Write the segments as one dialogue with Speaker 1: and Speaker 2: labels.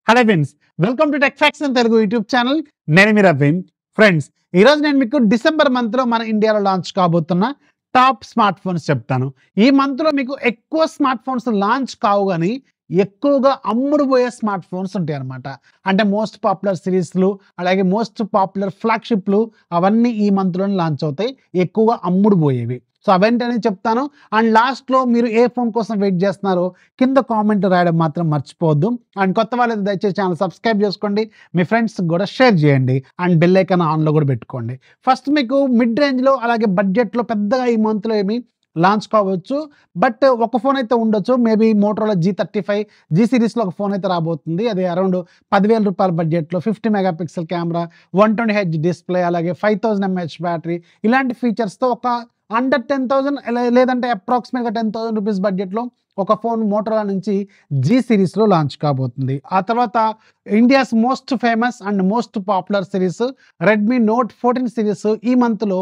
Speaker 1: Hello friends, welcome to tech facts in Telugu YouTube channel. నేను మీ Raveen. Friends, ఈరోజు నేను మీకు డిసెంబర్ మంత్లో మన ఇండియాలో లాంచ్ కాబోతున్న టాప్ స్మార్ట్ ఫోన్స్ చెప్తాను. ఈ మంత్లో మీకు ఎక్కువ స్మార్ట్ ఫోన్స్ లాంచ్ కావు కానీ ఎక్కువగా అమ్ముడుపోయే స్మార్ట్ ఫోన్స్ ఉంటాయి అన్నమాట. అంటే మోస్ట్ పాపులర్ సిరీస్లు, అలాగే మోస్ట్ పాపులర్ ఫ్లాగ్షిప్లు అవన్నీ ఈ మంత్లోనే లాంచ్ అవుతాయి, ఎక్కువగా అమ్ముడుపోయేవి. సో అవేంటనేది చెప్తాను. అండ్ లాస్ట్లో మీరు ఏ ఫోన్ కోసం వెయిట్ చేస్తున్నారో కింద కామెంట్ రాయడం మాత్రం మర్చిపోవద్దు. అండ్ కొత్త వాళ్ళైతే దయచేసి ఛానల్ సబ్స్క్రైబ్ చేసుకోండి, మీ ఫ్రెండ్స్ కూడా షేర్ చేయండి, అండ్ బెల్ ఐకాన్ ఆన్లో కూడా పెట్టుకోండి. ఫస్ట్ మీకు మిడ్ రేంజ్లో అలాగే బడ్జెట్లో పెద్దగా ఈ మంత్లో ఏమి లాంచ్ కావచ్చు, బట్ ఒక ఫోన్ అయితే ఉండొచ్చు. మేబీ మోటరోలా G35 జీ సిరీస్లో ఒక ఫోన్ అయితే రాబోతుంది. అది అరౌండ్ 10,000 రూపాయల బడ్జెట్లో 50 మెగాపిక్సెల్ కెమెరా, 120Hz డిస్ప్లే, అలాగే 5000 mAh బ్యాటరీ, ఇలాంటి ఫీచర్స్తో ఒక అండర్ 10,000 లేదంటే అప్రాక్సిమేట్గా 10,000 రూపీస్ బడ్జెట్లో ఒక ఫోన్ మోటరోలా నుంచి జీ సిరీస్లో లాంచ్ కాబోతుంది. ఆ తర్వాత India's most famous and most popular series Redmi note 14 series ఈ మంత్లో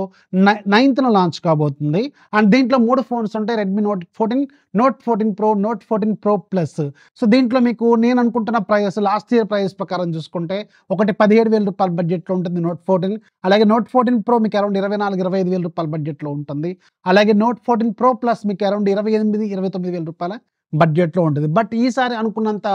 Speaker 1: 9th లాంచ్ కాబోతుంది. అండ్ దీంట్లో 3 ఫోన్స్ ఉంటాయి: Redmi note 14, note 14 pro, note 14 pro plus. So దీంట్లో మీకు నేను అనుకుంటున్న ప్రైస్ లాస్ట్ ఇయర్ ప్రైస్ ప్రకారం చూసుకుంటే ఒకటి 17,000 రూపాయల బడ్జెట్లో ఉంటుంది నోట్ 14. అలాగే నోట్ 14 ప్రో మీకు అరౌండ్ 24,000-25,000 రూపాయల బడ్జెట్లో ఉంటుంది. అలాగే నోట్ 14 ప్రో ప్లస్ మీకు అరౌండ్ 28,000-29,000 రూపాయల బడ్జెట్లో ఉంటుంది. బట్ ఈసారి అనుకున్నంత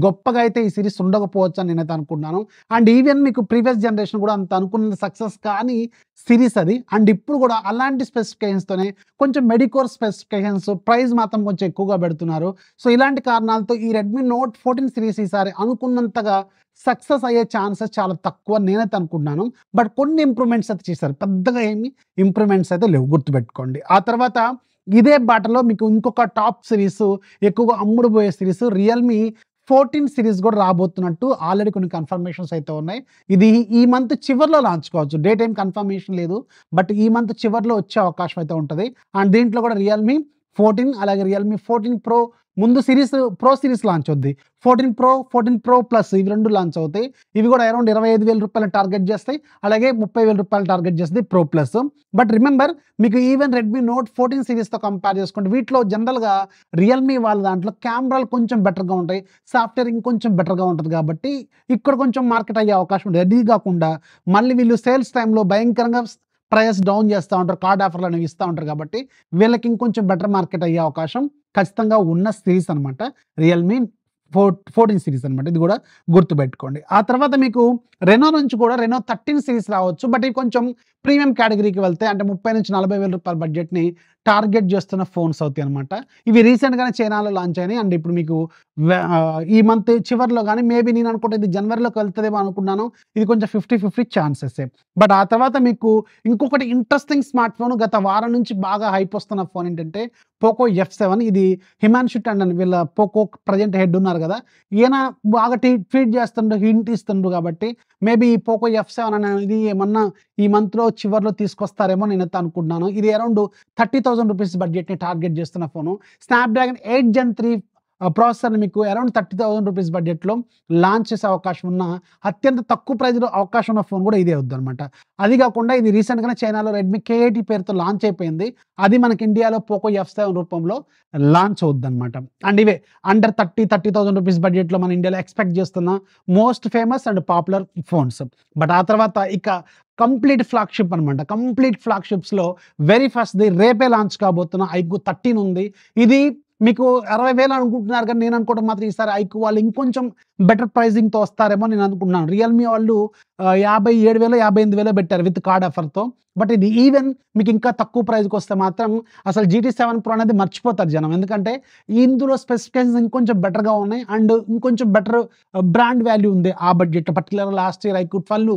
Speaker 1: గొప్పగా అయితే ఈ సిరీస్ ఉండకపోవచ్చు అని నేనైతే అనుకుంటున్నాను. అండ్ ఈవెన్ మీకు ప్రీవియస్ జనరేషన్ కూడా అంత అనుకున్న సక్సెస్ కానీ సిరీస్ అది. అండ్ ఇప్పుడు కూడా అలాంటి స్పెసిఫికేషన్స్తోనే కొంచెం మెడికోర్ స్పెసిఫికేషన్స్, ప్రైస్ మాత్రం కొంచెం ఎక్కువగా పెడుతున్నారు. సో ఇలాంటి కారణాలతో ఈ రెడ్మీ నోట్ 14 సిరీస్ ఈసారి అనుకున్నంతగా సక్సెస్ అయ్యే ఛాన్సెస్ చాలా తక్కువ నేనైతే అనుకుంటున్నాను. బట్ కొన్ని ఇంప్రూవ్మెంట్స్ అయితే చేశారు, పెద్దగా ఏమి ఇంప్రూవ్మెంట్స్ అయితే లేవు, గుర్తుపెట్టుకోండి. ఆ తర్వాత ఇదే బాటలో మీకు ఇంకొక టాప్ సిరీస్, ఎక్కువగా అమ్ముడుపోయే సిరీస్ రియల్మీ 14 సిరీస్ కూడా రాబోతున్నట్టు ఆల్రెడీ కొన్ని కన్ఫర్మేషన్స్ అయితే ఉన్నాయి. ఇది ఈ మంత్ చివరిలో లాంచ్ కావచ్చు, డేట్ ఏం కన్ఫర్మేషన్ లేదు, బట్ ఈ మంత్ చివరిలో వచ్చే అవకాశం అయితే ఉంటుంది. అండ్ దీంట్లో కూడా రియల్మీ 14 అలాగే రియల్మీ 14 ప్రో ముందు సిరీస్ ప్రో సిరీస్ లాంచ్ అవుద్ది. 14 ప్రో, 14 ప్రో ప్లస్ ఇవి రెండు లాంచ్ అవుతాయి. ఇవి కూడా అరౌండ్ 25,000 రూపాయలు టార్గెట్ చేస్తాయి, అలాగే 30,000 రూపాయలు టార్గెట్ చేస్తుంది ప్రో ప్లస్. బట్ రిమెంబర్, మీకు ఈవెన్ రెడ్మీ నోట్ 14 సిరీస్తో కంపేర్ చేసుకుంటే వీటిలో జనరల్గా రియల్మీ వాళ్ళ దాంట్లో కెమెరాలు కొంచెం బెటర్గా ఉంటాయి, సాఫ్ట్వేర్ ఇంకొంచెం బెటర్గా ఉంటుంది, కాబట్టి ఇక్కడ కొంచెం మార్కెట్ అయ్యే అవకాశం ఉంటుంది. అది కాకుండా మళ్ళీ వీళ్ళు సేల్స్ టైంలో భయంకరంగా ప్రైస్ డౌన్ చేస్తూ ఉంటారు, కార్డ్ ఆఫర్లు అనేవి ఇస్తూ ఉంటారు, కాబట్టి వీళ్ళకి ఇంకొంచెం బెటర్ మార్కెట్ అయ్యే అవకాశం ఖచ్చితంగా ఉన్న సిరీస్ అనమాట రియల్మీ 14 సిరీస్ అనమాట. ఇది కూడా గుర్తుపెట్టుకోండి. ఆ తర్వాత మీకు రెనో నుంచి కూడా రెనో 13 సిరీస్ రావచ్చు, బట్ ఇవి కొంచెం ప్రీమియం కేటగిరీకి వెళ్తే అంటే 30,000-40,000 రూపాయల బడ్జెట్ని టార్గెట్ చేస్తున్న ఫోన్స్ అవుతాయి అనమాట. ఇవి రీసెంట్గానే చైనాలో లాంచ్ అయినాయి. అండ్ ఇప్పుడు మీకు ఈ మంత్ చివరిలో కానీ మేబీ నేను అనుకుంటే ఇది జనవరిలోకి వెళ్తుందేమో అనుకున్నాను. ఇది కొంచెం 50-50 ఛాన్సెస్. బట్ ఆ తర్వాత మీకు ఇంకొకటి ఇంట్రెస్టింగ్ స్మార్ట్ ఫోన్, గత వారం నుంచి బాగా హైప్ వస్తున్న ఫోన్ ఏంటంటే పోకో F7. ఇది హిమాన్షు టండన్, వీళ్ళ పోకో ప్రజెంట్ హెడ్ ఉన్నారు కదా, ఈయన బాగా ట్వీట్ చేస్తుండ్రు, హింట్ ఇస్తుండ్రు, కాబట్టి మేబీ ఈ పోకో F7 అనేది ఏమన్నా ఈ మంత్లో చివరిలో తీసుకొస్తారేమో నేనైతే అనుకుంటున్నాను. ఇది అరౌండ్ 30,000 రూపీస్ బడ్జెట్ని టార్గెట్ చేస్తున్న ఫోను. స్నాప్డ్రాగన్ 8 Gen 3 ప్రాసెసర్ని మీకు అరౌండ్ 30,000 రూపీస్ బడ్జెట్లో లాంచ్ చేసే అవకాశం ఉన్న అత్యంత తక్కువ ప్రైజ్లో అవకాశం ఉన్న ఫోన్ కూడా ఇదే వద్దనమాట. అది కాకుండా ఇది రీసెంట్గానే చైనాలో రెడ్మీ K80 పేరుతో లాంచ్ అయిపోయింది. అది మనకి ఇండియాలో పోకో F7 రూపంలో లాంచ్ అవుద్దనమాట. అండ్ ఇవే అండర్ 30,000 రూపీస్ బడ్జెట్లో మన ఇండియాలో ఎక్స్పెక్ట్ చేస్తున్న most famous and popular phones. But ఆ తర్వాత ఇక కంప్లీట్ ఫ్లాగ్షిప్ అనమాట. కంప్లీట్ ఫ్లాగ్షిప్స్లో వెరీ ఫస్ట్ది రేపే లాంచ్ కాబోతున్న iQOO 13 ఉంది. ఇది మీకు 60,000 అనుకుంటున్నారు, కానీ నేను అనుకోవడం మాత్రం ఈసారి iQOO వాళ్ళు ఇంకొంచెం బెటర్ ప్రైజింగ్తో వస్తారేమో నేను అనుకుంటున్నాను. రియల్మీ వాళ్ళు 57,000, 58,000 పెట్టారు విత్ కార్డ్ ఆఫర్తో. బట్ ఇది ఈవెన్ మీకు ఇంకా తక్కువ ప్రైజ్కి వస్తే మాత్రం అసలు GT7 Pro అనేది మర్చిపోతారు జనం, ఎందుకంటే ఇందులో స్పెసిఫికేషన్స్ ఇంకొంచెం బెటర్గా ఉన్నాయి అండ్ ఇంకొంచెం బెటర్ బ్రాండ్ వాల్యూ ఉంది ఆ బడ్జెట్లో. Particular last year iQOO 12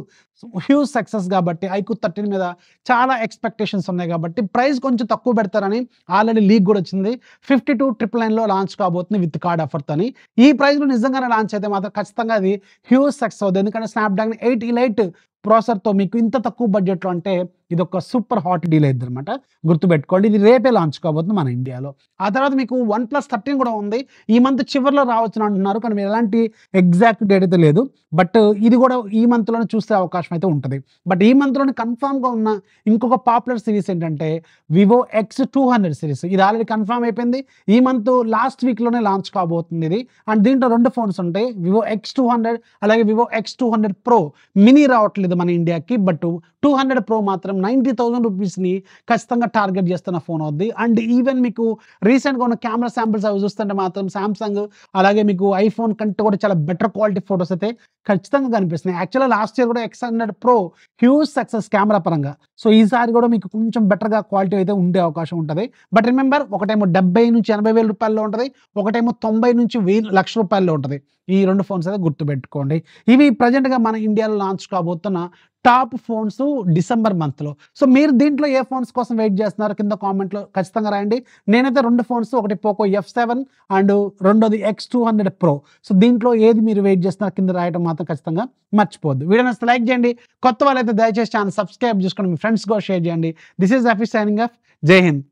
Speaker 1: huge success కాబట్టి iQOO 13 మీద చాలా ఎక్స్పెక్టేషన్స్ ఉన్నాయి, కాబట్టి ప్రైస్ కొంచెం తక్కువ పెడతారని ఆల్రెడీ లీక్ కూడా వచ్చింది. 52,999లో లాంచ్ కాబోతుంది విత్ కార్డ్ ఆఫర్తో అని. ఈ ప్రైస్లో నిజంగానే లాంచ్ అయితే మాత్రం ఖచ్చితంగా అది హ్యూజ్ సక్సెస్ అవుతుంది, ఎందుకంటే స్నాప్డ్రాగన్ 8 Elite ప్రాసెసర్తో మీకు ఇంత తక్కువ బడ్జెట్లో అంటే ఇది ఒక సూపర్ హాట్ డీల్ అయింది అనమాట. గుర్తుపెట్టుకోండి, ఇది రేపే లాంచ్ కాబోతుంది మన ఇండియాలో. ఆ తర్వాత మీకు OnePlus 13 కూడా ఉంది. ఈ మంత్ చివరిలో రావచ్చును అంటున్నారు, కానీ మీరు ఎలాంటి ఎగ్జాక్ట్ డేట్ అయితే లేదు. బట్ ఇది కూడా ఈ మంత్లోనే చూసే అవకాశం అయితే ఉంటుంది. బట్ ఈ మంత్లోనే కన్ఫామ్గా ఉన్న ఇంకొక పాపులర్ సిరీస్ ఏంటంటే వివో X200 సిరీస్. ఇది ఆల్రెడీ కన్ఫర్మ్ అయిపోయింది. ఈ మంత్ లాస్ట్ వీక్లోనే లాంచ్ కాబోతుంది ఇది. అండ్ దీంట్లో 2 ఫోన్స్ ఉంటాయి, వివో X200 అలాగే వివో X200 Pro. మినీ రావట్లేదు మన ఇండియాకి, బట్ 200 Pro మాత్రం 90,000 రూపీస్ని ఖచ్చితంగా టార్గెట్ చేస్తున్న ఫోన్ అవుద్ది. అండ్ ఈవెన్ మీకు రీసెంట్గా ఉన్న కెమెరా శాంపిల్స్ అవి చూస్తుంటే మాత్రం సామ్సంగ్ అలాగే మీకు ఐఫోన్ కంటే కూడా చాలా బెటర్ క్వాలిటీ ఫొటోస్ అయితే ఖచ్చితంగా కనిపిస్తున్నాయి. యాక్చువల్గా లాస్ట్ ఇయర్ కూడా X100 Pro huge success camera పరంగా. సో ఈసారి కూడా మీకు కొంచెం బెటర్గా క్వాలిటీ అయితే ఉండే అవకాశం ఉంటుంది. బట్ రిమెంబర్, ఒకటేమో 70 నుంచి 80 వేల రూపాయల్లో ఉంటుంది, ఒకటేమో 90 నుంచి 1,00,000 లక్ష రూపాయల్లో ఉంటుంది. ఈ 2 ఫోన్స్ అయితే గుర్తుపెట్టుకోండి. ఇవి ప్రజెంట్గా మన ఇండియాలో లాంచ్ కాబోతున్న టాప్ ఫోన్స్ డిసెంబర్ మంత్లో. సో మీరు దీంట్లో ఏ ఫోన్స్ కోసం వెయిట్ చేస్తున్నారో కింద కామెంట్లో ఖచ్చితంగా రాయండి. నేనైతే 2 ఫోన్స్, ఒకటి పోకో F7 అండ్ రెండోది X200 Pro. సో దీంట్లో ఏది మీరు వెయిట్ చేస్తున్నారో కింద రాయడం మాత్రం ఖచ్చితంగా మర్చిపోద్దు. వీడియో నచ్చితే లైక్ చేయండి. కొత్త వాళ్ళైతే దయచేసి ఛానల్ సబ్స్క్రైబ్ చేసుకొని మీ ఫ్రెండ్స్ కూడా షేర్ చేయండి. This is Rafi signing off. జై హింద్.